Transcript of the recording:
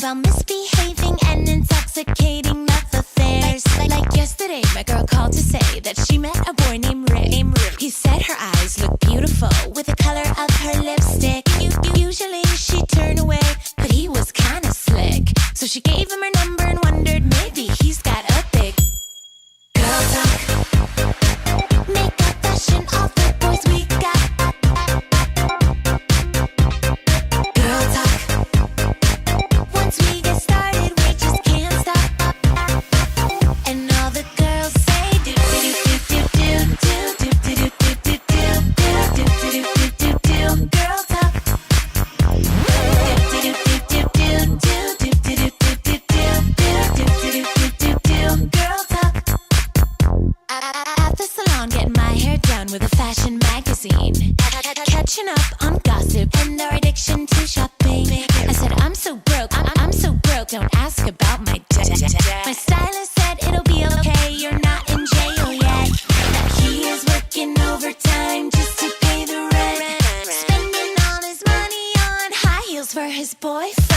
about misbehaving and intoxicating love affairs. Like yesterday, my girl called to say that she met a boy named Rick. He said her eyes look beautiful with the color of her lipstick. Usually she'd turn away, but he was kinda slick. So she gave him her number and wondered maybe he's got a big girl talk. Makeup, fashion, all the boys we got. Girl talk. Once we get started, we just can't stop. And all the girls say do do do do do do do do do do do do do do do. Girl talk. Do do do do do do do do do do do do. Girl talk. At the salon, getting my hair done with a fashion magazine. Catching up on gossip and our addiction to shopping. I said, I'm so broke, I'm so broke, don't ask about my debt. My stylist said it'll be okay, you're not in jail yet. He is working overtime just to pay the rent. Spending all his money on high heels for his boyfriend.